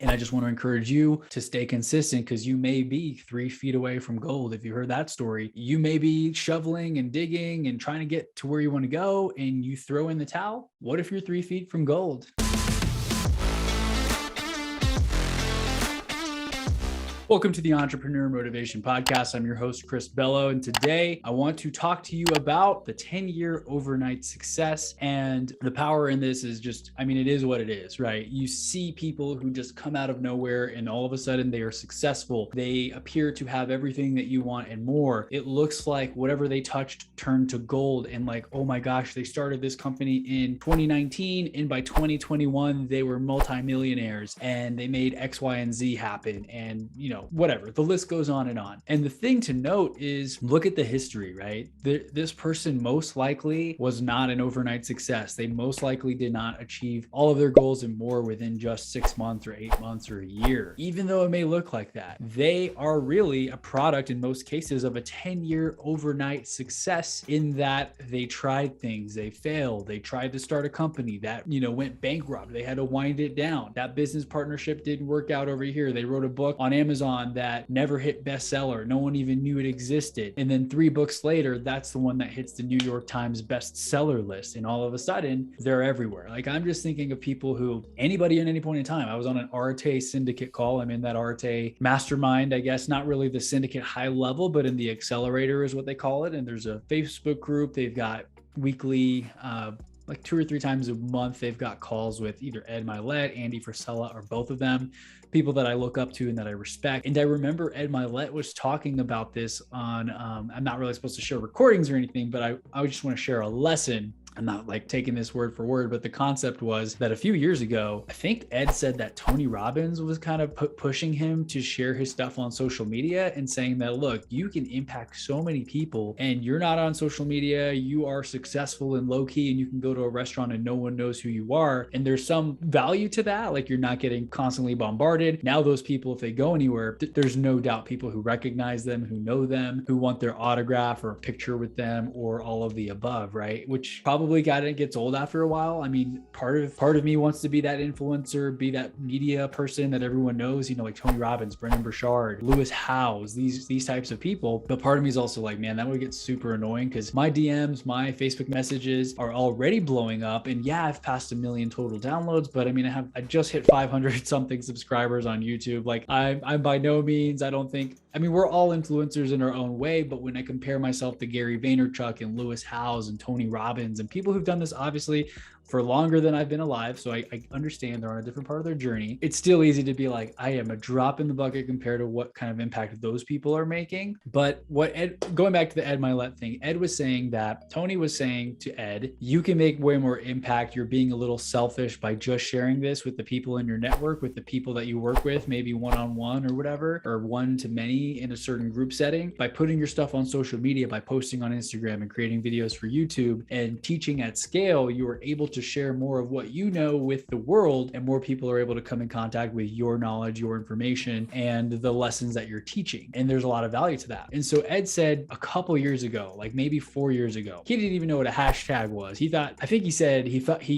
And I just want to encourage you to stay consistent because you may be 3 feet away from gold. If you heard that story, you may be shoveling and digging and trying to get to where you want to go and you throw in the towel. What if you're 3 feet from gold? Welcome to the Entrepreneur Motivation Podcast. I'm your host, Chris Bello, and today I want to talk to you about the 10-year overnight success. And the power in this is just, it is what it is, right? You see people who just come out of nowhere and all of a sudden they are successful. They appear to have everything that you want and more. It looks like whatever they touched turned to gold, and like, oh my gosh, they started this company in 2019 and by 2021 they were multimillionaires and they made X, Y, and Z happen. And whatever, the list goes on and on. And the thing to note is, look at the history, right? This person most likely was not an overnight success. They most likely did not achieve all of their goals and more within just 6 months or 8 months or a year. Even though it may look like that, they are really a product in most cases of a 10-year overnight success, in that they tried things, they failed, they tried to start a company that, went bankrupt. They had to wind it down. That business partnership didn't work out over here. They wrote a book on Amazon that never hit bestseller. No one even knew it existed. And then 3 books later, that's the one that hits the New York Times bestseller list. And all of a sudden, they're everywhere. Like, I'm just thinking of people who, anybody at any point in time, I was on an Arte syndicate call. I'm in that Arte mastermind, I guess, not really the syndicate high level, but in the accelerator is what they call it. And there's a Facebook group. They've got weekly, like 2 or 3 times a month, they've got calls with either Ed Milet, Andy Frisella, or both of them, people that I look up to and that I respect. And I remember Ed Milet was talking about this on, I'm not really supposed to share recordings or anything, but I just want to share a lesson. I'm not like taking this word for word, but the concept was that a few years ago, I think Ed said that Tony Robbins was kind of pushing him to share his stuff on social media and saying that, look, you can impact so many people and you're not on social media. You are successful and low key, and you can go to a restaurant and no one knows who you are. And there's some value to that. Like, you're not getting constantly bombarded. Now those people, if they go anywhere, there's no doubt people who recognize them, who know them, who want their autograph or a picture with them, or all of the above, right? Which probably gets old after a while. I mean, part of me wants to be that influencer, be that media person that everyone knows, like Tony Robbins, Brendan Burchard, Lewis Howes, these types of people. But part of me is also like, man, that would get super annoying because my DMs, my Facebook messages are already blowing up. And yeah, I've passed 1 million total downloads, but I just hit 500 something subscribers on YouTube. Like, I'm by no means, we're all influencers in our own way, but when I compare myself to Gary Vaynerchuk and Lewis Howes and Tony Robbins and people who've done this obviously for longer than I've been alive, so I understand they're on a different part of their journey, it's still easy to be like, I am a drop in the bucket compared to what kind of impact those people are making. But going back to the Ed Milet thing, Ed was saying that Tony was saying to Ed, you can make way more impact. You're being a little selfish by just sharing this with the people in your network, with the people that you work with, maybe one-on-one or whatever, or one to many in a certain group setting. By putting your stuff on social media, by posting on Instagram and creating videos for YouTube and teaching at scale, you are able to share more of what you know with the world, and more people are able to come in contact with your knowledge, your information, and the lessons that you're teaching. And there's a lot of value to that. And so Ed said a couple years ago, like maybe 4 years ago, he didn't even know what a hashtag was. He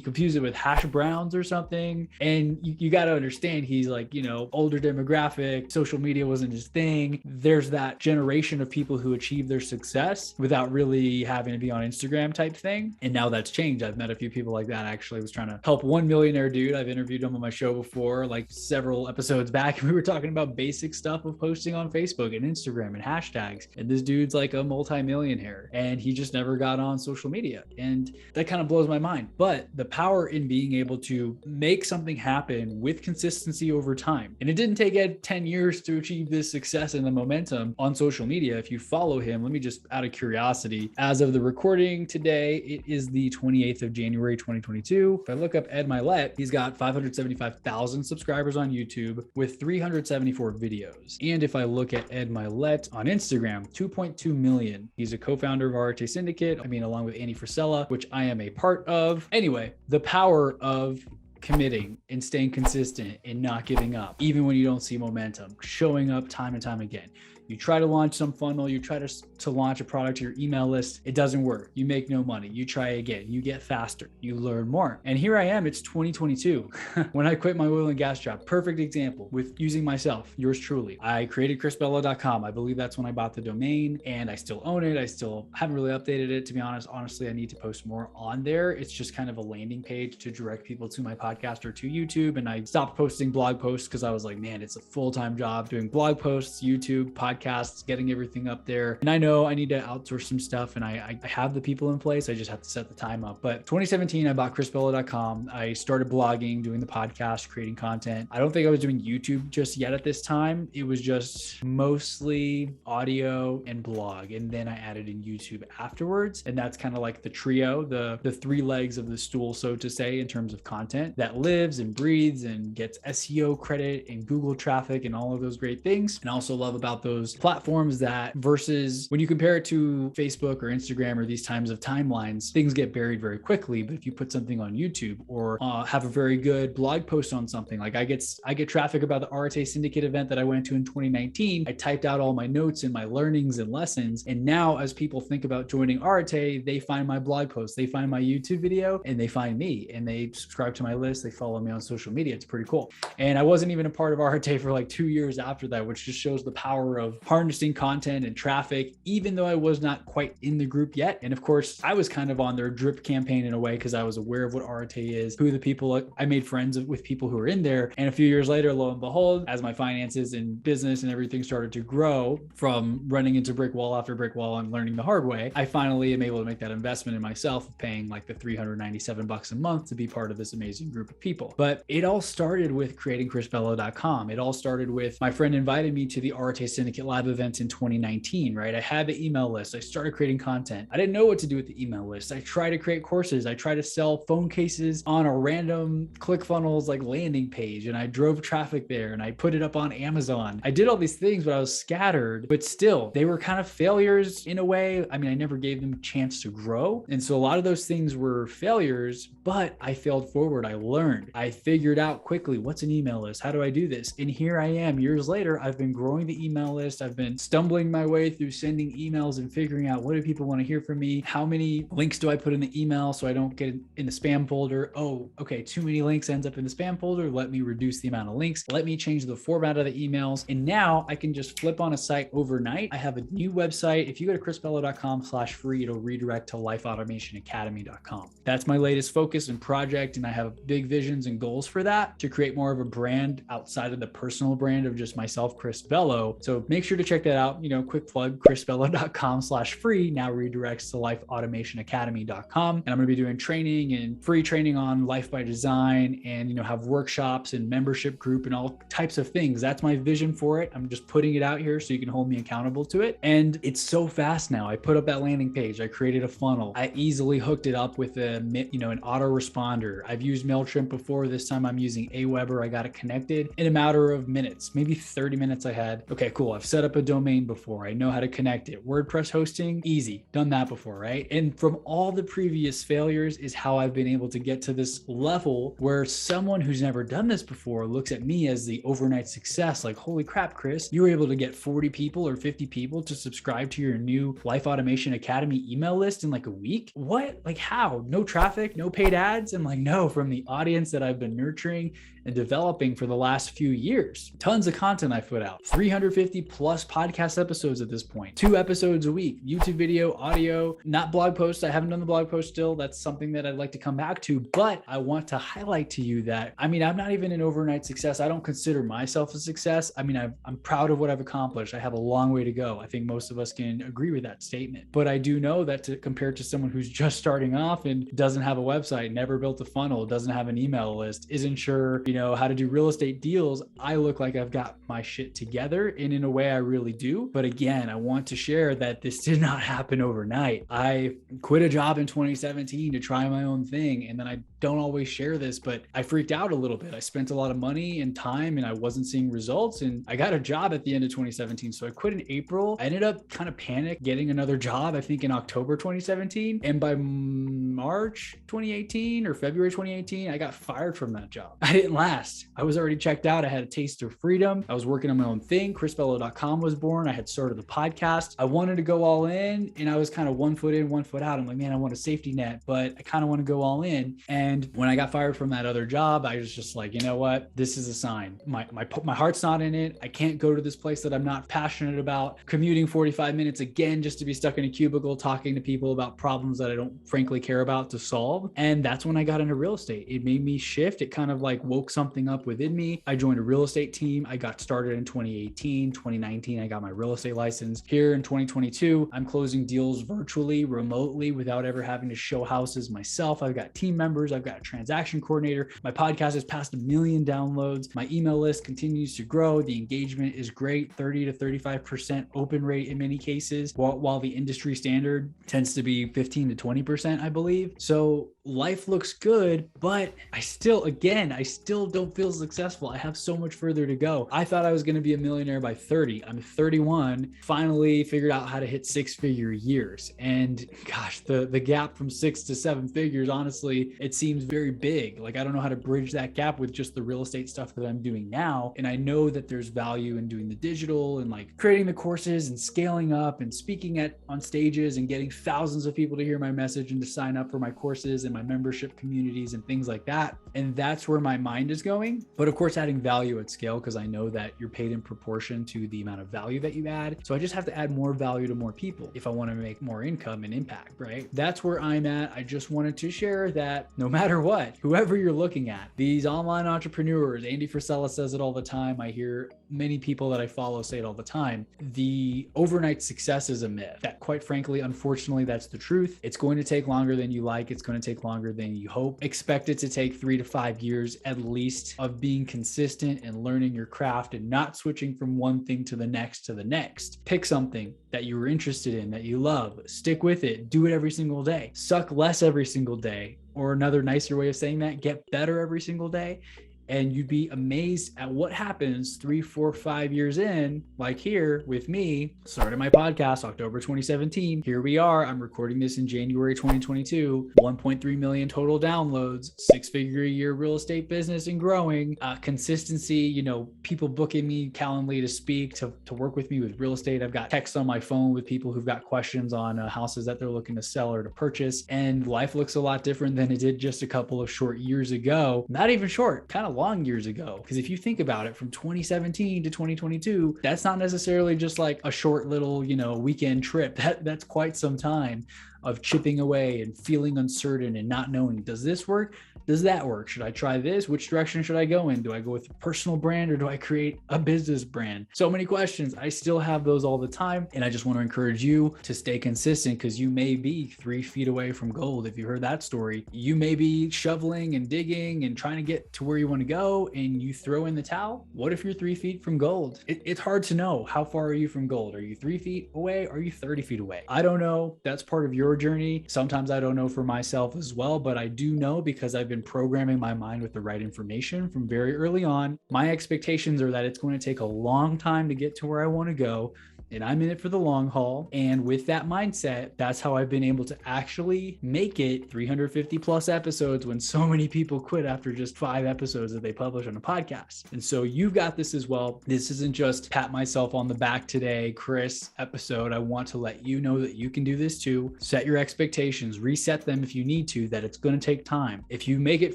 confused it with hash browns or something. And you got to understand, he's like, older demographic, social media wasn't his thing. There's that generation of people who achieve their success without really having to be on Instagram type thing. And now that's changed. I've met a few people like that. Actually, I was trying to help one millionaire dude. I've interviewed him on my show before, like several episodes back. And we were talking about basic stuff of posting on Facebook and Instagram and hashtags. And this dude's like a multi-millionaire and he just never got on social media. And that kind of blows my mind. But the power in being able to make something happen with consistency over time. And it didn't take Ed 10 years to achieve this success and the momentum on social media. If you follow him, let me just, out of curiosity, as of the recording today, it is the 28th of January, 2022. If I look up Ed Milet, he's got 575,000 subscribers on YouTube with 374 videos. And if I look at Ed Milet on Instagram, 2.2 million. He's a co-founder of Arte Syndicate, along with Andy Frisella, which I am a part of. Anyway, the power of committing and staying consistent and not giving up, even when you don't see momentum, showing up time and time again. You try to launch some funnel, you try to launch a product to your email list. It doesn't work. You make no money. You try again, you get faster, you learn more. And here I am, it's 2022 when I quit my oil and gas job. Perfect example with using myself, yours truly. I created chrisbello.com. I believe that's when I bought the domain, and I still own it. I still haven't really updated it, to be honest. Honestly, I need to post more on there. It's just kind of a landing page to direct people to my podcast or to YouTube. And I stopped posting blog posts because I was like, man, it's a full-time job doing blog posts, YouTube, podcasts, getting everything up there. And I know I need to outsource some stuff, and I have the people in place. I just have to set the time up. But 2017, I bought chrisbello.com. I started blogging, doing the podcast, creating content. I don't think I was doing YouTube just yet at this time. It was just mostly audio and blog. And then I added in YouTube afterwards. And that's kind of like the trio, the three legs of the stool, so to say, in terms of content that lives and breathes and gets SEO credit and Google traffic and all of those great things. And I also love about those platforms that versus when you compare it to Facebook or Instagram or these times of timelines, things get buried very quickly. But if you put something on YouTube or have a very good blog post on something, like I get traffic about the Iterate Syndicate event that I went to in 2019. I typed out all my notes and my learnings and lessons. And now as people think about joining Iterate, they find my blog post, they find my YouTube video, and they find me, and they subscribe to my list. They follow me on social media. It's pretty cool. And I wasn't even a part of Iterate for like 2 years after that, which just shows the power of harnessing content and traffic, even though I was not quite in the group yet. And of course, I was kind of on their drip campaign in a way because I was aware of what Iterate is, who the people, I made friends with people who are in there. And a few years later, lo and behold, as my finances and business and everything started to grow from running into brick wall after brick wall and learning the hard way, I finally am able to make that investment in myself, paying like the $397 a month to be part of this amazing group of people. But it all started with creating chrisbello.com. It all started with my friend invited me to the Iterate Syndicate Live event in 2019, right? I had the email list. I started creating content. I didn't know what to do with the email list. I tried to create courses. I tried to sell phone cases on a random ClickFunnels like landing page, and I drove traffic there and I put it up on Amazon. I did all these things, but I was scattered, but still they were kind of failures in a way. I mean, I never gave them a chance to grow. And so a lot of those things were failures, but I failed forward. I learned. I figured out quickly, what's an email list? How do I do this? And here I am years later. I've been growing the email list. I've been stumbling my way through sending emails and figuring out, what do people want to hear from me? How many links do I put in the email so I don't get in the spam folder? Oh, okay, too many links ends up in the spam folder. Let me reduce the amount of links. Let me change the format of the emails. And now I can just flip on a site overnight. I have a new website. If you go to chrisbello.com/free, it'll redirect to lifeautomationacademy.com. That's my latest focus and project. And I have big visions and goals for that to create more of a brand outside of the personal brand of just myself, Chris Bello. So make sure to check that out. Quick plug, chrisbello.com/free now redirects to lifeautomationacademy.com. And I'm going to be doing training and free training on life by design, and, have workshops and membership group and all types of things. That's my vision for it. I'm just putting it out here so you can hold me accountable to it. And it's so fast now. I put up that landing page. I created a funnel. I easily hooked it up with an autoresponder. I've used MailChimp before. This time I'm using Aweber. I got it connected in a matter of minutes, maybe 30 minutes I had. Okay, cool. I've set up a domain before. I know how to connect it. WordPress hosting, easy. Done that before, right? And from all the previous failures is how I've been able to get to this level where someone who's never done this before looks at me as the overnight success. Like, holy crap, Chris, you were able to get 40 people or 50 people to subscribe to your new Life Automation Academy email list in like a week? What? Like how? No traffic, no paid ads? I'm like, no, from the audience that I've been nurturing and developing for the last few years. Tons of content I put out, 350 plus podcast episodes at this point, 2 episodes a week, YouTube video, audio, not blog posts. I haven't done the blog post still. That's something that I'd like to come back to, but I want to highlight to you that, I'm not even an overnight success. I don't consider myself a success. I'm proud of what I've accomplished. I have a long way to go. I think most of us can agree with that statement, but I do know that compared to someone who's just starting off and doesn't have a website, never built a funnel, doesn't have an email list, isn't sure, how to do real estate deals, I look like I've got my shit together, and in a way I really do. But again, I want to share that this did not happen overnight. I quit a job in 2017 to try my own thing, and then I don't always share this, but I freaked out a little bit. I spent a lot of money and time and I wasn't seeing results. And I got a job at the end of 2017. So I quit in April. I ended up kind of panicked getting another job, I think in October 2017. And by March 2018 or February 2018, I got fired from that job. I didn't last. I was already checked out. I had a taste of freedom. I was working on my own thing. chrisbello.com was born. I had started the podcast. I wanted to go all in and I was kind of 1 foot in, 1 foot out. I'm like, man, I want a safety net, but I kind of want to go all in. And when I got fired from that other job, I was just like, you know what? This is a sign. My heart's not in it. I can't go to this place that I'm not passionate about. Commuting 45 minutes again, just to be stuck in a cubicle, talking to people about problems that I don't frankly care about to solve. And that's when I got into real estate. It made me shift. It kind of like woke something up within me. I joined a real estate team. I got started in 2018, 2019. I got my real estate license. Here in 2022, I'm closing deals virtually, remotely, without ever having to show houses myself. I've got team members. I've got a transaction coordinator. My podcast has passed 1 million downloads. My email list continues to grow. The engagement is great, 30 to 35% open rate in many cases, while the industry standard tends to be 15 to 20%, I believe. So life looks good, but I still don't feel successful. I have so much further to go. I thought I was going to be a millionaire by 30. I'm 31, finally figured out how to hit 6-figure years. And gosh, the gap from 6 to 7 figures, honestly, it seems very big. Like I don't know how to bridge that gap with just the real estate stuff that I'm doing now. And I know that there's value in doing the digital and like creating the courses and scaling up and speaking on stages and getting thousands of people to hear my message and to sign up for my courses and my membership communities and things like that. And that's where my mind is going. But of course, adding value at scale, because I know that you're paid in proportion to the amount of value that you add. So I just have to add more value to more people if I want to make more income and impact, right? That's where I'm at. I just wanted to share that no matter what, whoever you're looking at, these online entrepreneurs, Andy Frisella says it all the time. I hear many people that I follow say it all the time. The overnight success is a myth. That quite frankly, unfortunately, that's the truth. It's going to take longer than you like. It's going to take longer than you hope. Expect it to take 3 to 5 years at least of being consistent and learning your craft and not switching from one thing to the next to the next. Pick something that you were interested in, that you love, stick with it, do it every single day, suck less every single day. Or another nicer way of saying that, get better every single day. And you'd be amazed at what happens 3, 4, 5 years in, like here with me, started my podcast, October 2017. Here we are. I'm recording this in January 2022, 1.3 million total downloads, 6-figure a year real estate business and growing, consistency, people booking me Calendly to speak, to work with me with real estate. I've got texts on my phone with people who've got questions on houses that they're looking to sell or to purchase. And life looks a lot different than it did just a couple of short years ago. Not even short, kind of long years ago. Because if you think about it, from 2017 to 2022, that's not necessarily just like a short little, weekend trip. That's quite some time of chipping away and feeling uncertain and not knowing, does this work? Does that work? Should I try this? Which direction should I go in? Do I go with a personal brand or do I create a business brand? So many questions. I still have those all the time. And I just want to encourage you to stay consistent, because you may be 3 feet away from gold. If you heard that story, you may be shoveling and digging and trying to get to where you want to go and you throw in the towel. What if you're 3 feet from gold? It's hard to know. How far are you from gold? Are you 3 feet away? Are you 30 feet away? I don't know. That's part of your journey. Sometimes I don't know for myself as well, but I do know because I've been programming my mind with the right information from very early on. My expectations are that it's going to take a long time to get to where I want to go. And I'm in it for the long haul. And with that mindset, that's how I've been able to actually make it 350 plus episodes when so many people quit after just 5 episodes that they publish on a podcast. And so you've got this as well. This isn't just pat myself on the back today, Chris episode. I want to let you know that you can do this too. Set your expectations, reset them if you need to, that it's going to take time. If you make it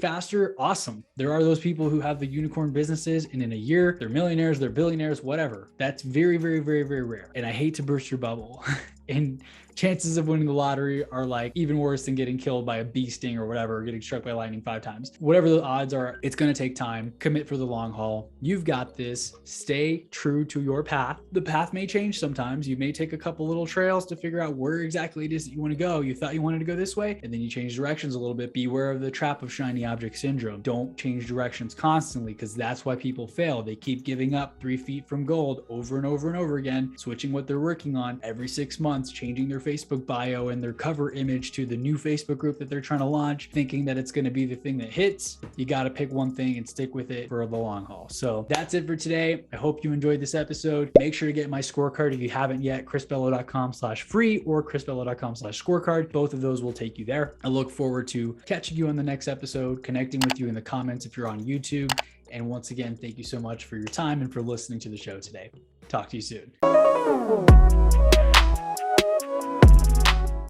faster, awesome. There are those people who have the unicorn businesses and in a year, they're millionaires, they're billionaires, whatever. That's very, very, very, very rare. And I hate to burst your bubble. And chances of winning the lottery are like even worse than getting killed by a bee sting or whatever, or getting struck by lightning 5 times. Whatever the odds are, it's going to take time. Commit for the long haul. You've got this. Stay true to your path. The path may change sometimes. You may take a couple little trails to figure out where exactly it is that you want to go. You thought you wanted to go this way, and then you change directions a little bit. Beware of the trap of shiny object syndrome. Don't change directions constantly, because that's why people fail. They keep giving up 3 feet from gold over and over and over again, switching what they're working on every 6 months, changing their Facebook bio and their cover image to the new Facebook group that they're trying to launch, thinking that it's going to be the thing that hits. You got to pick one thing and stick with it for the long haul. So that's it for today. I hope you enjoyed this episode. Make sure to get my scorecard if you haven't yet, chrisbello.com/free or chrisbello.com/scorecard. Both of those will take you there. I look forward to catching you on the next episode, connecting with you in the comments if you're on YouTube. And once again, thank you so much for your time and for listening to the show today. Talk to you soon.